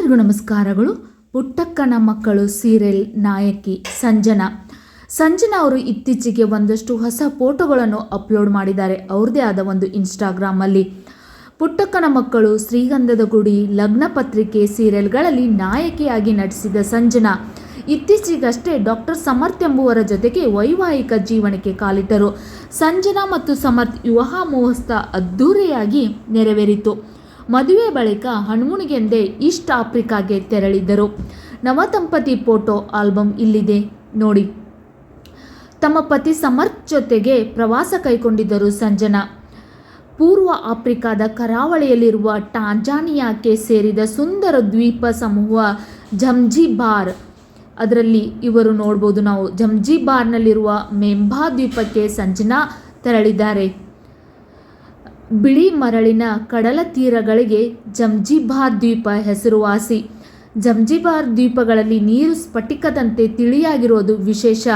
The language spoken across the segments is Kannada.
ಎಲ್ರಿಗೂ ನಮಸ್ಕಾರಗಳು. ಪುಟ್ಟಕ್ಕನ ಮಕ್ಕಳು ಸೀರಿಯಲ್ ನಾಯಕಿ ಸಂಜನಾ ಅವರು ಇತ್ತೀಚೆಗೆ ಒಂದಷ್ಟು ಹೊಸ ಫೋಟೋಗಳನ್ನು ಅಪ್ಲೋಡ್ ಮಾಡಿದ್ದಾರೆ ಅವ್ರದ್ದೇ ಆದ ಒಂದು ಇನ್ಸ್ಟಾಗ್ರಾಮಲ್ಲಿ. ಪುಟ್ಟಕ್ಕನ ಮಕ್ಕಳು, ಶ್ರೀಗಂಧದ ಗುಡಿ, ಲಗ್ನ ಪತ್ರಿಕೆ ಸೀರಿಯಲ್ಗಳಲ್ಲಿ ನಾಯಕಿಯಾಗಿ ನಟಿಸಿದ ಸಂಜನಾ ಇತ್ತೀಚೆಗಷ್ಟೇ ಡಾಕ್ಟರ್ ಸಮರ್ಥ್ ಎಂಬುವರ ಜೊತೆಗೆ ವೈವಾಹಿಕ ಜೀವನಕ್ಕೆ ಕಾಲಿಟ್ಟರು. ಸಂಜನಾ ಮತ್ತು ಸಮರ್ಥ್ ವಿವಾಹ ಮಹೋತ್ಸವ ಅದ್ಧೂರಿಯಾಗಿ ನೆರವೇರಿತು. ಮದುವೆ ಬಳಿಕ ಹಣ್ಮೂಣಿಗೆಂದೇ ಈಸ್ಟ್ ಆಫ್ರಿಕಾಗೆ ತೆರಳಿದ್ದರು. ನವದಂಪತಿ ಫೋಟೋ ಆಲ್ಬಮ್ ಇಲ್ಲಿದೆ ನೋಡಿ. ತಮ್ಮ ಪತಿ ಸಮರ್ಥ್ ಜೊತೆಗೆ ಪ್ರವಾಸ ಕೈಗೊಂಡಿದ್ದರು ಸಂಜನಾ. ಪೂರ್ವ ಆಫ್ರಿಕಾದ ಕರಾವಳಿಯಲ್ಲಿರುವ ಟಾಂಜಾನಿಯಾಕ್ಕೆ ಸೇರಿದ ಸುಂದರ ದ್ವೀಪ ಸಮೂಹ ಜಂಜಿಬಾರ್. ಅದರಲ್ಲಿ ಇವರು ನೋಡ್ಬೋದು ನಾವು. ಜಂಜಿಬಾರ್ನಲ್ಲಿರುವ ಮೆಂಬಾ ದ್ವೀಪಕ್ಕೆ ಸಂಜನಾ ತೆರಳಿದ್ದಾರೆ. ಬಿಳಿ ಮರಳಿನ ಕಡಲ ತೀರಗಳಿಗೆ ಜಂಜಿಬಾರ್ ದ್ವೀಪ ಹೆಸರುವಾಸಿ. ಜಂಜಿಬಾರ್ ದ್ವೀಪಗಳಲ್ಲಿ ನೀರು ಸ್ಫಟಿಕದಂತೆ ತಿಳಿಯಾಗಿರೋದು ವಿಶೇಷ.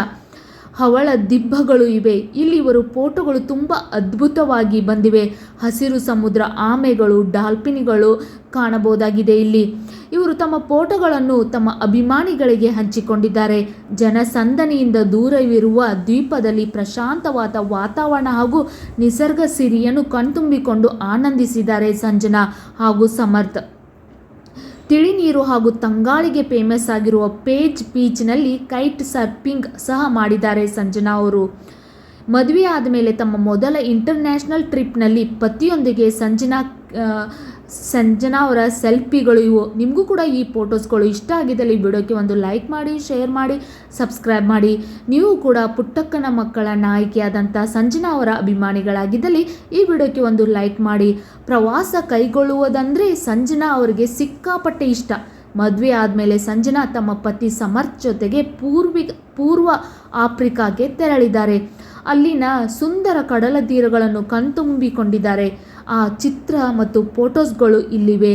ಹವಳ ದಿಬ್ಬಗಳು ಇವೆ. ಇಲ್ಲಿ ಇವರು ಫೋಟೋಗಳು ತುಂಬ ಅದ್ಭುತವಾಗಿ ಬಂದಿವೆ. ಹಸಿರು ಸಮುದ್ರ, ಆಮೆಗಳು, ಡಾಲ್ಫಿನ್ಗಳು ಕಾಣಬಹುದಾಗಿದೆ ಇಲ್ಲಿ. ಇವರು ತಮ್ಮ ಫೋಟೋಗಳನ್ನು ತಮ್ಮ ಅಭಿಮಾನಿಗಳಿಗೆ ಹಂಚಿಕೊಂಡಿದ್ದಾರೆ. ಜನಸಂದಣಿಯಿಂದ ದೂರವಿರುವ ದ್ವೀಪದಲ್ಲಿ ಪ್ರಶಾಂತವಾದ ವಾತಾವರಣ ಹಾಗೂ ನಿಸರ್ಗ ಸಿರಿಯನ್ನು ಕಣ್ತುಂಬಿಕೊಂಡು ಆನಂದಿಸಿದ್ದಾರೆ ಸಂಜನಾ ಹಾಗೂ ಸಮರ್ಥ್. ತಿಳಿ ನೀರು ಹಾಗೂ ತಂಗಾಳಿಗೆ ಫೇಮಸ್ ಆಗಿರುವ ಪೇಜ್ ಬೀಚ್ನಲ್ಲಿ ಕೈಟ್ ಸರ್ಫಿಂಗ್ ಸಹ ಮಾಡಿದ್ದಾರೆ ಸಂಜನಾ ಅವರು. ಮದುವೆ ಆದಮೇಲೆ ತಮ್ಮ ಮೊದಲ ಇಂಟರ್ನ್ಯಾಷನಲ್ ಟ್ರಿಪ್ನಲ್ಲಿ ಪತಿಯೊಂದಿಗೆ ಸಂಜನಾ ಅವರ ಸೆಲ್ಫಿಗಳು ಇವು. ನಿಮಗೂ ಕೂಡ ಈ ಫೋಟೋಸ್ಗಳು ಇಷ್ಟ ಆಗಿದ್ದಲ್ಲಿ ಈ ವಿಡಿಯೋಕ್ಕೆ ಒಂದು ಲೈಕ್ ಮಾಡಿ, ಶೇರ್ ಮಾಡಿ, ಸಬ್ಸ್ಕ್ರೈಬ್ ಮಾಡಿ. ನೀವು ಕೂಡ ಪುಟ್ಟಕ್ಕನ ಮಕ್ಕಳ ನಾಯಕಿಯಾದಂಥ ಸಂಜನಾ ಅವರ ಅಭಿಮಾನಿಗಳಾಗಿದ್ದಲ್ಲಿ ಈ ವಿಡಿಯೋಕ್ಕೆ ಒಂದು ಲೈಕ್ ಮಾಡಿ. ಪ್ರವಾಸ ಕೈಗೊಳ್ಳುವುದಂದರೆ ಸಂಜನಾ ಅವರಿಗೆ ಸಿಕ್ಕಾಪಟ್ಟೆ ಇಷ್ಟ. ಮದುವೆ ಆದಮೇಲೆ ಸಂಜನಾ ತಮ್ಮ ಪತಿ ಸಮರ್ಥ್ ಜೊತೆಗೆ ಪೂರ್ವ ಆಫ್ರಿಕಾಗೆ ತೆರಳಿದ್ದಾರೆ. ಅಲ್ಲಿನ ಸುಂದರ ಕಡಲ ತೀರಗಳನ್ನು ಕಣ್ತುಂಬಿಕೊಂಡಿದ್ದಾರೆ. ಆ ಚಿತ್ರ ಮತ್ತು ಫೋಟೋಸ್ಗಳು ಇಲ್ಲಿವೆ.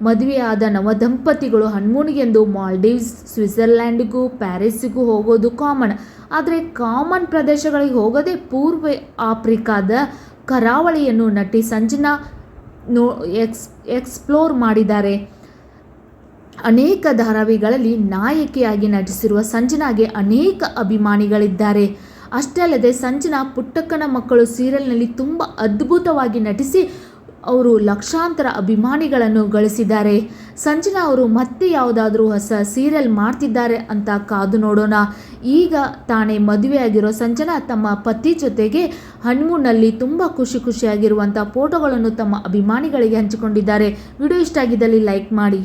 ಮದುವೆಯಾದ ನವದಂಪತಿಗಳು ಹಣ್ಮೂಣಿಗೆಂದು ಮಾಲ್ಡೀವ್ಸ್, ಸ್ವಿಟ್ಜರ್ಲ್ಯಾಂಡ್ಗೂ ಪ್ಯಾರಿಸ್ಸಿಗೂ ಹೋಗೋದು ಕಾಮನ್. ಆದರೆ ಕಾಮನ್ ಪ್ರದೇಶಗಳಿಗೆ ಹೋಗದೆ ಪೂರ್ವ ಆಫ್ರಿಕಾದ ಕರಾವಳಿಯನ್ನು ನಟಿ ಸಂಜನಾ ಎಕ್ಸ್ಪ್ಲೋರ್ ಮಾಡಿದ್ದಾರೆ. ಅನೇಕ ಧಾರಾವಾಹಿಗಳಲ್ಲಿ ನಾಯಕಿಯಾಗಿ ನಟಿಸಿರುವ ಸಂಜನಾಗೆ ಅನೇಕ ಅಭಿಮಾನಿಗಳಿದ್ದಾರೆ. ಅಷ್ಟೇ ಅಲ್ಲದೆ ಸಂಜನಾ ಪುಟ್ಟಕ್ಕನ ಮಕ್ಕಳು ಸೀರಿಯಲ್ನಲ್ಲಿ ತುಂಬ ಅದ್ಭುತವಾಗಿ ನಟಿಸಿ ಅವರು ಲಕ್ಷಾಂತರ ಅಭಿಮಾನಿಗಳನ್ನು ಗಳಿಸಿದ್ದಾರೆ. ಸಂಜನಾ ಅವರು ಮತ್ತೆ ಯಾವುದಾದ್ರೂ ಹೊಸ ಸೀರಿಯಲ್ ಮಾಡ್ತಿದ್ದಾರೆ ಅಂತ ಕಾದು ನೋಡೋಣ. ಈಗ ತಾನೇ ಮದುವೆಯಾಗಿರೋ ಸಂಜನಾ ತಮ್ಮ ಪತಿ ಜೊತೆಗೆ ಹಣ್ಮೂನ್ನಲ್ಲಿ ತುಂಬ ಖುಷಿಯಾಗಿರುವಂಥ ಫೋಟೋಗಳನ್ನು ತಮ್ಮ ಅಭಿಮಾನಿಗಳಿಗೆ ಹಂಚಿಕೊಂಡಿದ್ದಾರೆ. ವಿಡಿಯೋ ಇಷ್ಟ ಆಗಿದ್ದಲ್ಲಿ ಲೈಕ್ ಮಾಡಿ.